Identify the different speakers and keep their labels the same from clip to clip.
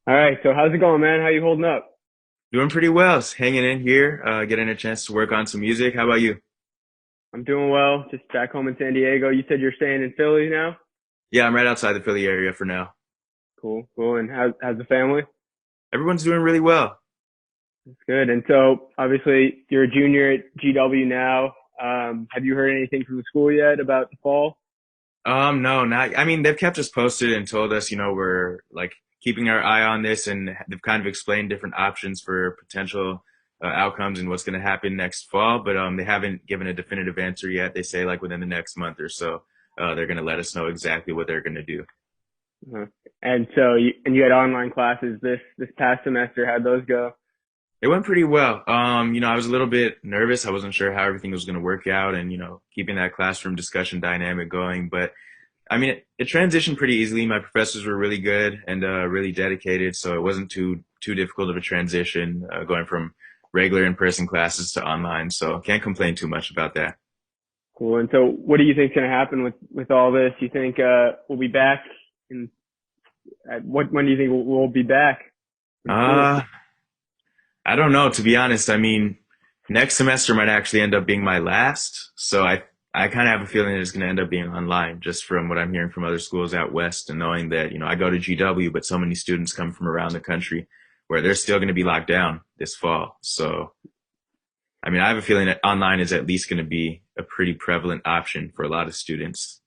Speaker 1: All right, so how's it going, man? How you holding up?
Speaker 2: Doing pretty well. Hanging in here, getting a chance to work on some music. How about you?
Speaker 1: I'm doing well. Just back home in San Diego. You said you're staying in Philly now?
Speaker 2: Yeah, I'm right outside the Philly area for now.
Speaker 1: Cool, cool. And how's the family?
Speaker 2: Everyone's doing really well.
Speaker 1: That's good. And so obviously you're a junior at GW now. Have you heard anything from the school yet about the fall?
Speaker 2: No, not. I mean, they've kept us posted and told us, we're like keeping our eye on this, and they've kind of explained different options for potential outcomes and what's going to happen next fall. But they haven't given a definitive answer yet. They say like within the next month or so, they're going to let us know exactly what they're going to do.
Speaker 1: Uh-huh. And so you had online classes this past semester. How'd those go?
Speaker 2: It went pretty well. I was a little bit nervous. I wasn't sure how everything was going to work out and, keeping that classroom discussion dynamic going. But I mean, it transitioned pretty easily. My professors were really good and really dedicated. So it wasn't too difficult of a transition going from regular in-person classes to online. So can't complain too much about that.
Speaker 1: Cool. And so what do you think's going to happen with all this? You think we'll be back in at what when do you think we'll be back in school?
Speaker 2: Uh, I don't know, to be honest. I mean, next semester might actually end up being my last, so I kind of have a feeling it's going to end up being online, just from what I'm hearing from other schools out west, and knowing that I go to GW, but so many students come from around the country where they're still going to be locked down this fall. So, I mean, I have a feeling that online is at least going to be a pretty prevalent option for a lot of students.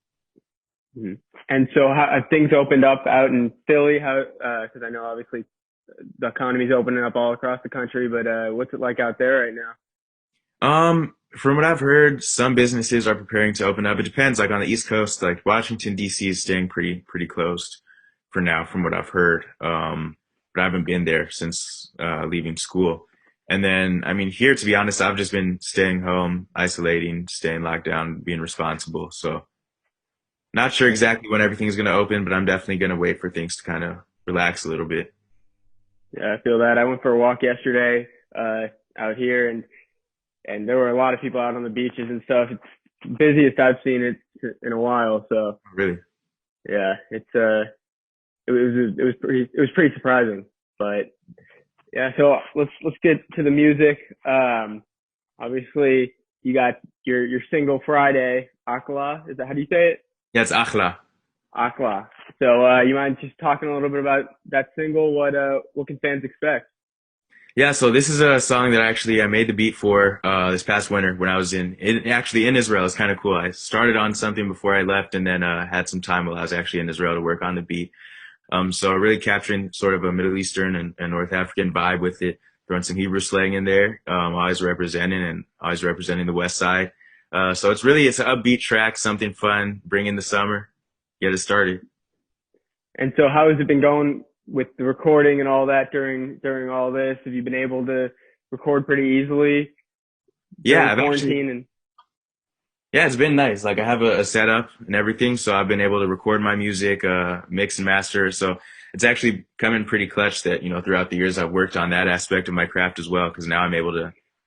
Speaker 1: Mhm. And so how have things opened up out in Philly? How, cause I know obviously the economy's opening up all across the country, but, what's it like out there right now?
Speaker 2: From what I've heard, some businesses are preparing to open up. It depends. Like on the East Coast, like Washington D.C. is staying pretty closed for now, from what I've heard. But I haven't been there since leaving school. And then, I mean, here, to be honest, I've just been staying home, isolating, staying locked down, being responsible. So, not sure
Speaker 1: Yeah.
Speaker 2: exactly when everything's going to open, but I'm definitely going to wait for things to kind of relax a little bit.
Speaker 1: Yeah, I feel that. I went for a walk yesterday, out here and there were a lot of people out on the beaches and stuff. It's busiest I've seen it in a while. So
Speaker 2: Really.
Speaker 1: yeah, it was pretty surprising, but yeah, so let's get to the music. Obviously you got your single Friday, Akhala. Is that how do you say it?
Speaker 2: Yeah, it's Akhla.
Speaker 1: Akhla. So you mind just talking a little bit about that single? What can fans expect?
Speaker 2: Yeah, so this is a song that I made the beat for this past winter when I was actually in Israel. It's kind of cool. I started on something before I left, and then had some time while I was actually in Israel to work on the beat. So really capturing sort of a Middle Eastern and North African vibe with it, throwing some Hebrew slang in there, always representing the West Side. So it's an upbeat track, something fun, bring in the summer, get it started.
Speaker 1: And so how has it been going with the recording and all that during all this? Have you been able to record pretty easily during
Speaker 2: Yeah, I've actually
Speaker 1: quarantine? And
Speaker 2: Yeah, it's been nice. Like I have a setup and everything, so I've been able to record my music, mix and master. So it's actually coming pretty clutch that, throughout the years I've worked on that aspect of my craft as well, because now I'm able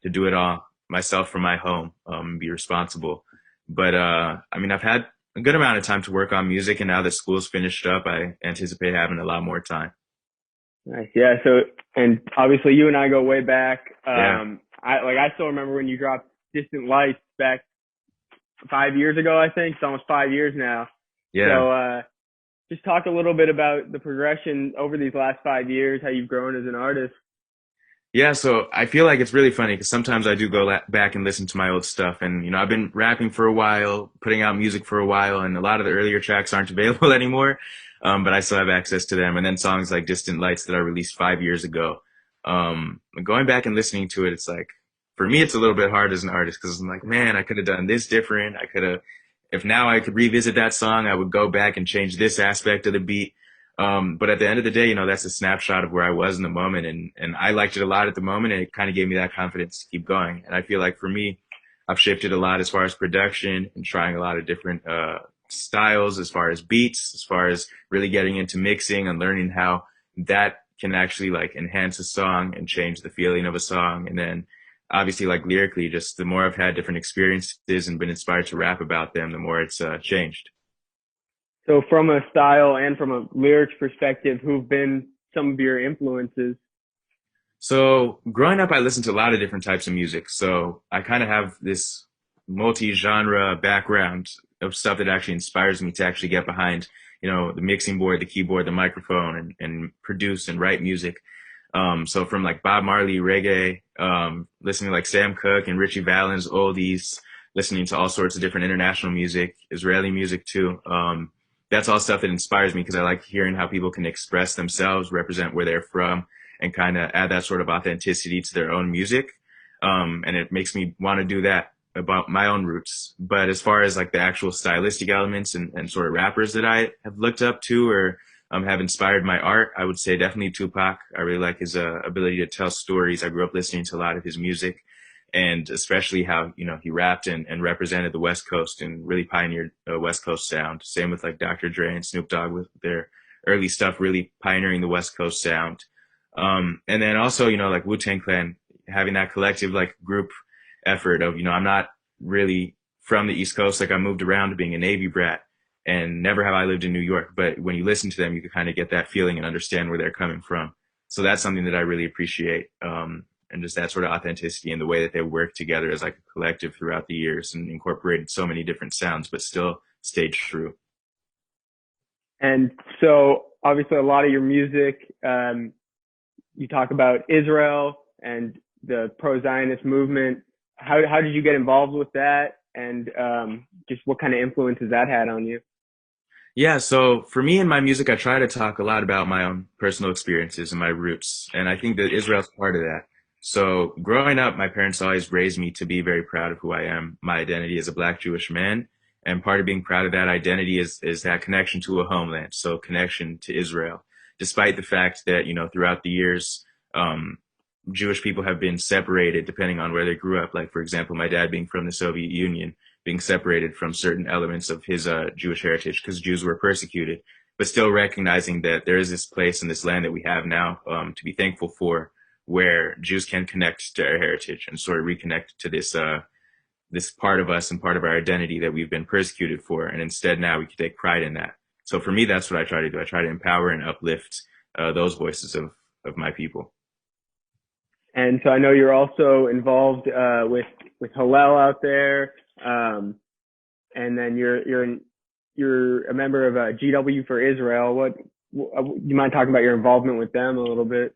Speaker 2: to do it all myself from my home, and be responsible. But I mean, I've had a good amount of time to work on music, and now that school's finished up, I anticipate having a lot more time.
Speaker 1: nice, yeah. So and obviously you and I go way back.
Speaker 2: Yeah.
Speaker 1: I still remember when you dropped Distant Lights back 5 years ago. I think it's almost 5 years now.
Speaker 2: Yeah.
Speaker 1: So just talk a little bit about the progression over these last 5 years, how you've grown as an artist.
Speaker 2: Yeah, so I feel like it's really funny because sometimes I do go back and listen to my old stuff, and I've been rapping for a while, putting out music for a while, and a lot of the earlier tracks aren't available anymore, but I still have access to them. And then songs like "Distant Lights" that I released 5 years ago, going back and listening to it, it's like for me, it's a little bit hard as an artist because I'm like, man, I could have done this different. I could have, if now I could revisit that song, I would go back and change this aspect of the beat. But at the end of the day, that's a snapshot of where I was in the moment, and I liked it a lot at the moment, and it kind of gave me that confidence to keep going. And I feel like for me, I've shifted a lot as far as production and trying a lot of different styles, as far as beats, as far as really getting into mixing and learning how that can actually like enhance a song and change the feeling of a song. And then obviously like lyrically, just the more I've had different experiences and been inspired to rap about them, the more it's changed.
Speaker 1: So from a style and from a lyrics perspective, who've been some of your influences?
Speaker 2: So growing up, I listened to a lot of different types of music. So I kind of have this multi-genre background of stuff that actually inspires me to actually get behind, the mixing board, the keyboard, the microphone, and produce and write music. So from like Bob Marley, reggae, listening to like Sam Cooke and Richie Valens, oldies, listening to all sorts of different international music, Israeli music too. That's all stuff that inspires me because I like hearing how people can express themselves, represent where they're from, and kind of add that sort of authenticity to their own music. And it makes me want to do that about my own roots. But as far as like the actual stylistic elements and sort of rappers that I have looked up to or have inspired my art, I would say definitely Tupac. I really like his ability to tell stories. I grew up listening to a lot of his music, and especially how he rapped and represented the West Coast and really pioneered a West Coast sound. Same with like Dr. Dre and Snoop Dogg with their early stuff, really pioneering the West Coast sound. And then also, like Wu-Tang Clan, having that collective like group effort of, I'm not really from the East Coast. Like I moved around being a Navy brat, and never have I lived in New York. But when you listen to them, you can kind of get that feeling and understand where they're coming from. So that's something that I really appreciate. And just that sort of authenticity and the way that they work together as like a collective throughout the years and incorporated so many different sounds, but still stayed true.
Speaker 1: And so obviously a lot of your music, you talk about Israel and the pro-Zionist movement. How did you get involved with that? And just what kind of influences that had on you?
Speaker 2: Yeah, so for me in my music, I try to talk a lot about my own personal experiences and my roots. And I think that Israel's part of that. So growing up, my parents always raised me to be very proud of who I am, my identity as a Black Jewish man. And part of being proud of that identity is that connection to a homeland, so connection to Israel. Despite the fact that, throughout the years, Jewish people have been separated depending on where they grew up. Like, for example, my dad being from the Soviet Union, being separated from certain elements of his Jewish heritage because Jews were persecuted, but still recognizing that there is this place in this land that we have now to be thankful for, where Jews can connect to our heritage and sort of reconnect to this part of us and part of our identity that we've been persecuted for. And instead now we can take pride in that. So for me, that's what I try to do. I try to empower and uplift those voices of my people.
Speaker 1: And so I know you're also involved with Hallel out there, and then you're a member of GW for Israel. You mind talking about your involvement with them a little bit?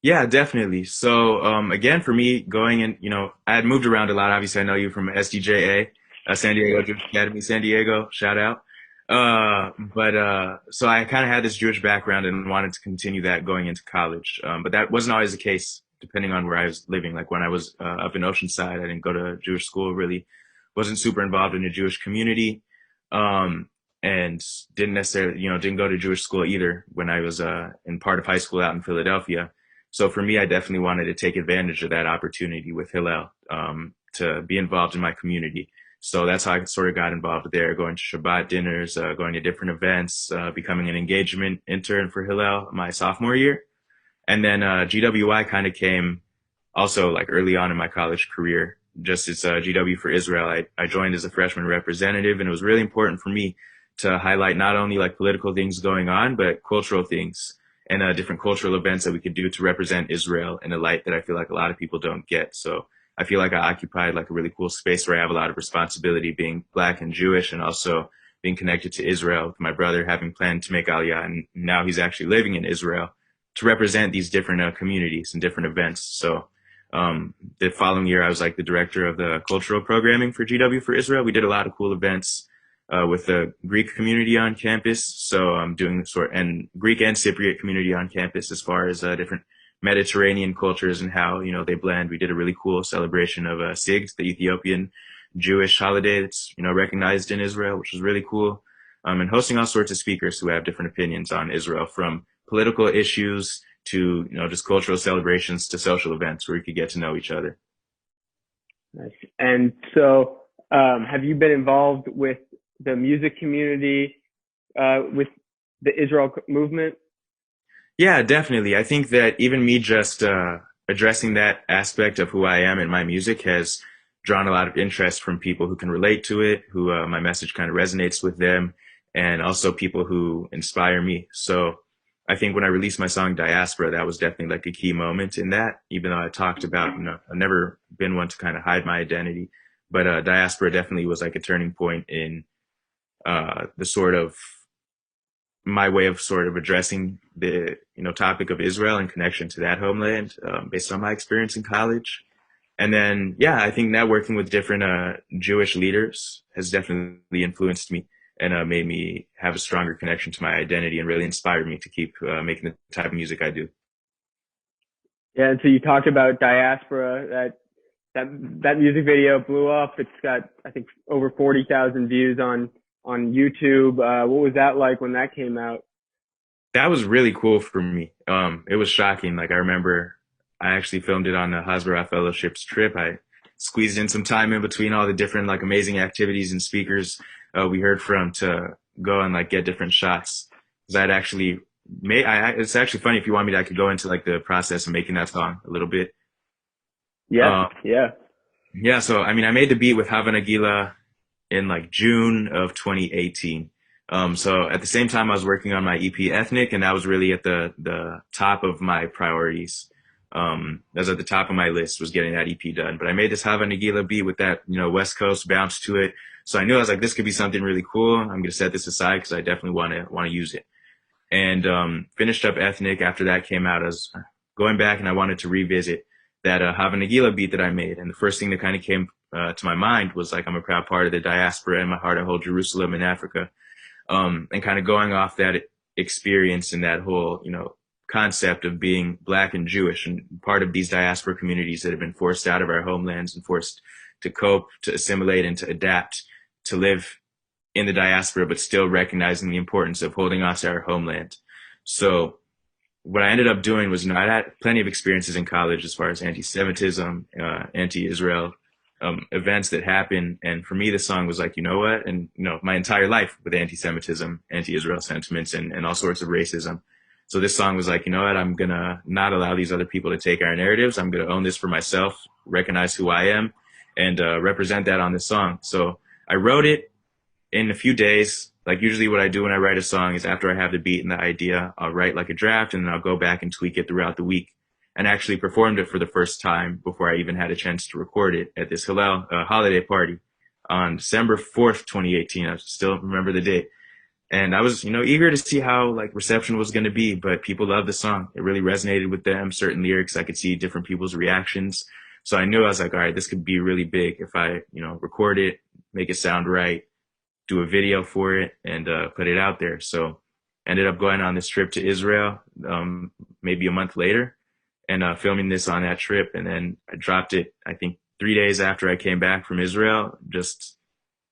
Speaker 2: Yeah, definitely. So again, for me, going in, I had moved around a lot. Obviously, I know you from SDJA, San Diego Jewish Academy, San Diego. Shout out. So I kind of had this Jewish background and wanted to continue that going into college. But that wasn't always the case, depending on where I was living. Like when I was up in Oceanside, I didn't go to Jewish school, really wasn't super involved in a Jewish community. And didn't necessarily, didn't go to Jewish school either when I was in part of high school out in Philadelphia. So for me, I definitely wanted to take advantage of that opportunity with Hillel to be involved in my community. So that's how I sort of got involved there, going to Shabbat dinners, going to different events, becoming an engagement intern for Hillel my sophomore year. And then GWI kind of came also like early on in my college career, just as GW for Israel. I joined as a freshman representative, and it was really important for me to highlight not only like political things going on, but cultural things and different cultural events that we could do to represent Israel in a light that I feel like a lot of people don't get. So I feel like I occupied like a really cool space where I have a lot of responsibility being Black and Jewish, and also being connected to Israel with my brother having planned to make Aliyah, and now he's actually living in Israel to represent these different communities and different events. So the following year, I was like the director of the cultural programming for GW for Israel. We did a lot of cool events with the Greek community on campus. So I'm doing and Greek and Cypriot community on campus as far as different Mediterranean cultures and how, they blend. We did a really cool celebration of Sig, the Ethiopian Jewish holiday that's, recognized in Israel, which was really cool. And hosting all sorts of speakers who have different opinions on Israel, from political issues to, just cultural celebrations to social events where we could get to know each other.
Speaker 1: Nice. And so, have you been involved with the music community, with the Israel movement?
Speaker 2: Yeah, definitely. I think that even me just addressing that aspect of who I am in my music has drawn a lot of interest from people who can relate to it, who my message kind of resonates with them, and also people who inspire me. So I think when I released my song Diaspora, that was definitely like a key moment in that, even though I talked about, I've never been one to kind of hide my identity, but Diaspora definitely was like a turning point in the sort of my way of sort of addressing the, topic of Israel and connection to that homeland, based on my experience in college. And then, yeah, I think networking with different Jewish leaders has definitely influenced me and made me have a stronger connection to my identity and really inspired me to keep making the type of music I do.
Speaker 1: Yeah, and so you talked about Diaspora. That music video blew up. It's got, I think, over 40,000 views on YouTube. What was that like when that came out?
Speaker 2: That was really cool for me. It was shocking. Like I remember I actually filmed it on the Hasbara Fellowship's trip. I squeezed in some time in between all the different like amazing activities and speakers we heard from to go and like get different shots. Because I'd actually it's actually funny if you want me to, I could go into like the process of making that song a little bit.
Speaker 1: Yeah,
Speaker 2: Um,
Speaker 1: yeah.
Speaker 2: yeah, so I mean, I made the beat with Hava Nagila in like June of 2018. So at the same time, I was working on my EP Ethnic, and that was really at the top of my priorities. That was at the top of my list, was getting that EP done. But I made this Hava Nagila beat with that, West Coast bounce to it. So I knew I was like, this could be something really cool. I'm gonna set this aside because I definitely want to use it. And finished up Ethnic. After that came out, I was going back and I wanted to revisit that Hava Nagila beat that I made. And the first thing that kind of came to my mind was like, I'm a proud part of the diaspora. In my heart, I hold Jerusalem in Africa. And kind of going off that experience and that whole, concept of being Black and Jewish and part of these diaspora communities that have been forced out of our homelands and forced to cope, to assimilate, and to adapt, to live in the diaspora, but still recognizing the importance of holding on to our homeland. So what I ended up doing was, I had plenty of experiences in college as far as anti-Semitism, anti-Israel, events that happen. And for me, the song was like, you know what? And, my entire life with anti-Semitism, anti-Israel sentiments, and all sorts of racism. So this song was like, you know what? I'm going to not allow these other people to take our narratives. I'm going to own this for myself, recognize who I am, and represent that on this song. So I wrote it in a few days. Like usually what I do when I write a song is after I have the beat and the idea, I'll write like a draft and then I'll go back and tweak it throughout the week, and actually performed it for the first time before I even had a chance to record it at this Hallel holiday party on December 4th, 2018. I still remember the date. And I was, eager to see how like reception was going to be, but people loved the song. It really resonated with them. Certain lyrics, I could see different people's reactions. So I knew, I was like, all right, this could be really big if I, record it, make it sound right, do a video for it, and put it out there. So ended up going on this trip to Israel, maybe a month later, and filming this on that trip. And then I dropped it, I think 3 days after I came back from Israel. Just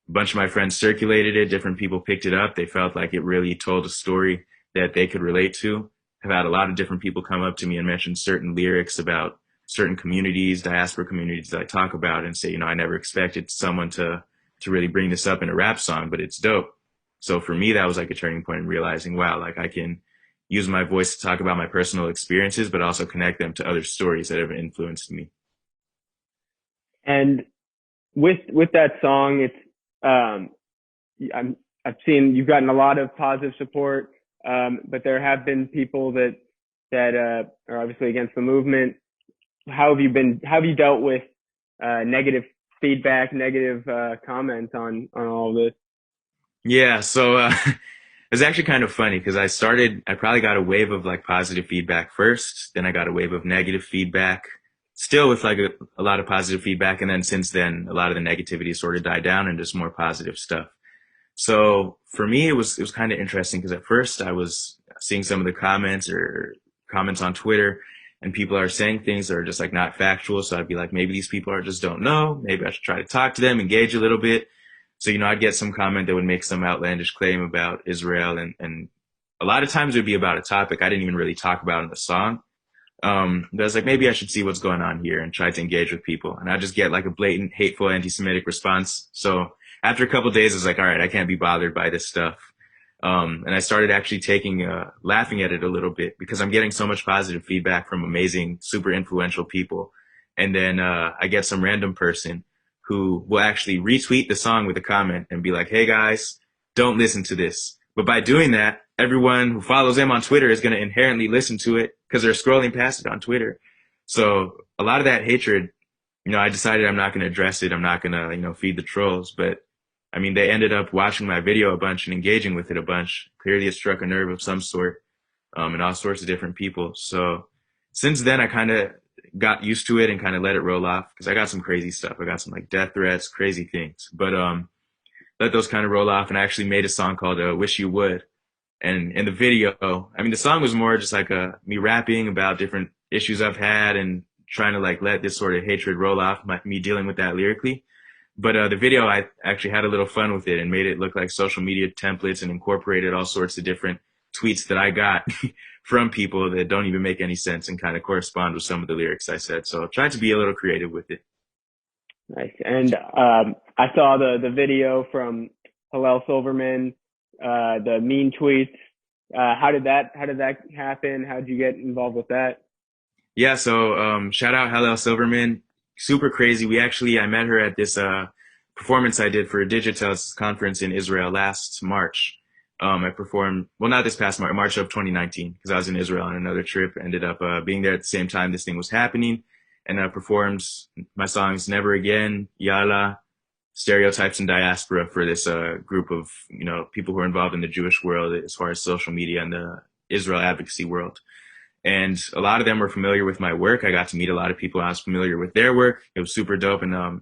Speaker 2: a bunch of my friends circulated it. Different people picked it up. They felt like it really told a story that they could relate to. I've had a lot of different people come up to me and mention certain lyrics about certain communities, diaspora communities that I talk about, and say, I never expected someone to really bring this up in a rap song, but it's dope. So for me, that was like a turning point in realizing, wow, like I can use my voice to talk about my personal experiences, but also connect them to other stories that have influenced me.
Speaker 1: And with that song, it's I've seen you've gotten a lot of positive support, but there have been people that are obviously against the movement. How have you dealt with negative feedback, negative comments on all of this?
Speaker 2: Yeah, so it's actually kind of funny because I probably got a wave of like positive feedback first, then I got a wave of negative feedback, still with like a lot of positive feedback, and then since then a lot of the negativity sort of died down and just more positive stuff. So for me, it was kind of interesting because at first I was seeing some of the comments on Twitter, and people are saying things that are just like not factual. So I'd be like, maybe these people just don't know. Maybe I should try to talk to them, engage a little bit. So, I'd get some comment that would make some outlandish claim about Israel. And a lot of times it would be about a topic I didn't even really talk about in the song. But I was like, maybe I should see what's going on here and try to engage with people. And I just get like a blatant, hateful, anti-Semitic response. So after a couple of days, I was like, all right, I can't be bothered by this stuff. And I started actually laughing at it a little bit because I'm getting so much positive feedback from amazing, super influential people. And then, I get some random person who will actually retweet the song with a comment and be like, hey guys, don't listen to this. But by doing that, everyone who follows him on Twitter is going to inherently listen to it because they're scrolling past it on Twitter. So a lot of that hatred, I decided I'm not going to address it. I'm not going to, feed the trolls. But I mean, they ended up watching my video a bunch and engaging with it a bunch. Clearly it struck a nerve of some sort, and all sorts of different people. So since then, I kind of got used to it and kind of let it roll off because I got some crazy stuff. I got some like death threats, crazy things, but, let those kind of roll off. And I actually made a song called Wish You Would. And in the video, I mean, the song was more just like me rapping about different issues I've had and trying to like let this sort of hatred roll off, me dealing with that lyrically. But the video, I actually had a little fun with it and made it look like social media templates and incorporated all sorts of different tweets that I got from people that don't even make any sense and kind of correspond with some of the lyrics I said. So I tried to be a little creative with it.
Speaker 1: Nice. And I saw the video from Hallel Silverman, the mean tweets. How did that happen? How did you get involved with that?
Speaker 2: Yeah, so shout out Hallel Silverman. Super crazy. I met her at this performance I did for a Digital's conference in Israel last March. I performed, well, not this past March of 2019, because I was in Israel on another trip. Ended up being there at the same time this thing was happening. And I performed my songs Never Again, Yalla, Stereotypes, and Diaspora for this group of, people who are involved in the Jewish world as far as social media and the Israel advocacy world. And a lot of them were familiar with my work. I got to meet a lot of people. I was familiar with their work. It was super dope. And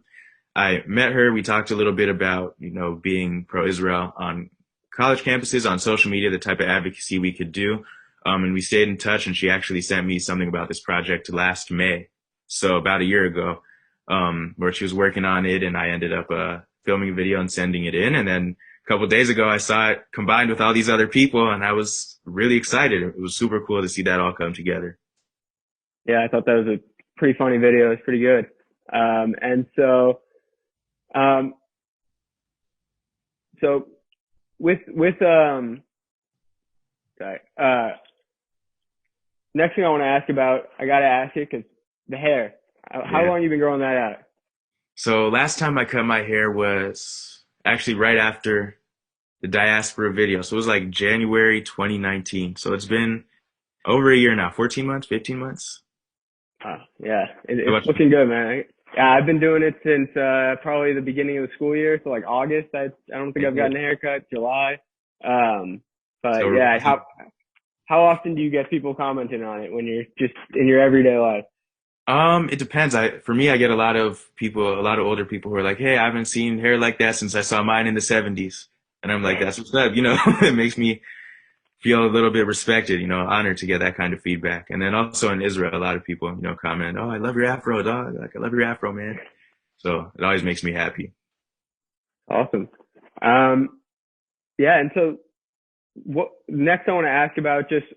Speaker 2: I met her. We talked a little bit about, being pro-Israel on college campuses, on social media, the type of advocacy we could do. And we stayed in touch, and she actually sent me something about this project last May. So about a year ago, where she was working on it, and I ended up filming a video and sending it in. And then a couple of days ago, I saw it combined with all these other people, and I was really excited. It was super cool to see that all come together.
Speaker 1: Yeah, I thought that was a pretty funny video. It's pretty good. And so with sorry, next thing I want to ask about, I got to ask you because the hair. How long have you been growing that out?
Speaker 2: So last time I cut my hair was actually right after the Diaspora video. So it was like January 2019. So it's been over a year now, 14 months, 15 months.
Speaker 1: Yeah, it's looking good, man. Yeah, I've been doing it since probably the beginning of the school year. So like August, I don't think I've gotten a haircut. July. But so, yeah, how often do you get people commenting on it when you're just in your everyday life?
Speaker 2: It depends. For me, I get a lot of older people who are like, "Hey, I haven't seen hair like that since I saw mine in the 70s." And I'm like, "That's what's up." It makes me feel a little bit respected, honored to get that kind of feedback. And then also in Israel, a lot of people, comment, "Oh, I love your afro, dog. Like, I love your afro, man." So it always makes me happy.
Speaker 1: Awesome. Yeah. And so what next I want to ask about just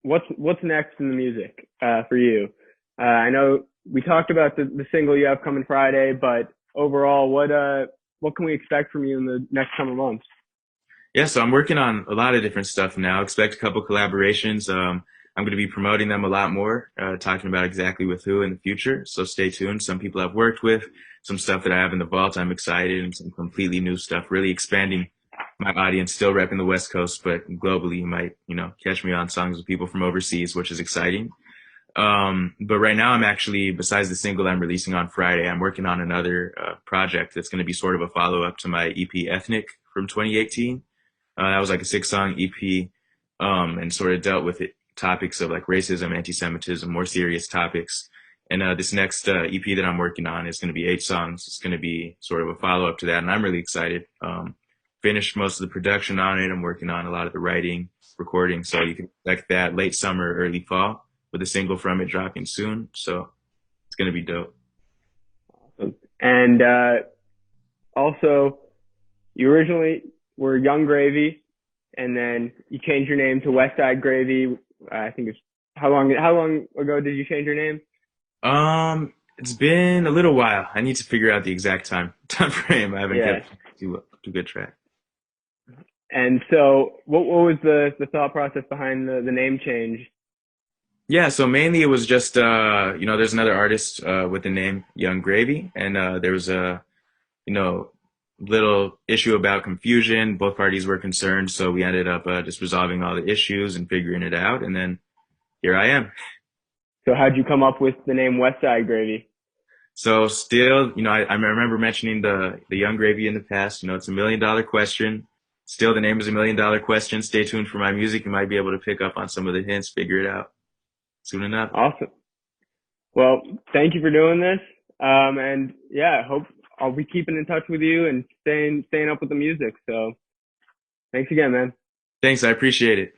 Speaker 1: what's next in the music, for you? I know we talked about the single you have coming Friday, but overall, what can we expect from you in the next couple months?
Speaker 2: Yeah, so I'm working on a lot of different stuff now. Expect a couple collaborations. I'm going to be promoting them a lot more, talking about exactly with who in the future. So stay tuned. Some people I've worked with, some stuff that I have in the vault. I'm excited, and some completely new stuff, really expanding my audience, still repping the West Coast, but globally you might, catch me on songs with people from overseas, which is exciting. But right now I'm actually, besides the single I'm releasing on Friday, I'm working on another project that's going to be sort of a follow-up to my EP Ethnic from 2018. That was like a 6-song EP, and sort of dealt with topics of like racism, anti-Semitism, more serious topics. And this next EP that I'm working on is going to be 8 songs. It's going to be sort of a follow-up to that, and I'm really excited. Finished most of the production on it. I'm working on a lot of the writing, recording, so you can expect that late summer, early fall, with a single from it dropping soon. So it's going to be dope.
Speaker 1: Awesome. And also, you originally were Young Gravy, and then you changed your name to Westside Gravy. I think it's how long ago did you change your name?
Speaker 2: It's been a little while. I need to figure out the exact time frame. I haven't kept too good track.
Speaker 1: And so what was the thought process behind the name change?
Speaker 2: Yeah, so mainly it was just, there's another artist with the name Young Gravy, and there was a, little issue about confusion. Both parties were concerned, so we ended up just resolving all the issues and figuring it out. And then here I am.
Speaker 1: So how'd you come up with the name Westside Gravy?
Speaker 2: So still, I remember mentioning the Young Gravy in the past. It's $1 million question. Still, the name is $1 million question. Stay tuned for my music. You might be able to pick up on some of the hints, figure it out soon enough.
Speaker 1: Awesome. Well, thank you for doing this. And yeah, I hope I'll be keeping in touch with you and staying up with the music. So thanks again, man.
Speaker 2: Thanks, I appreciate it.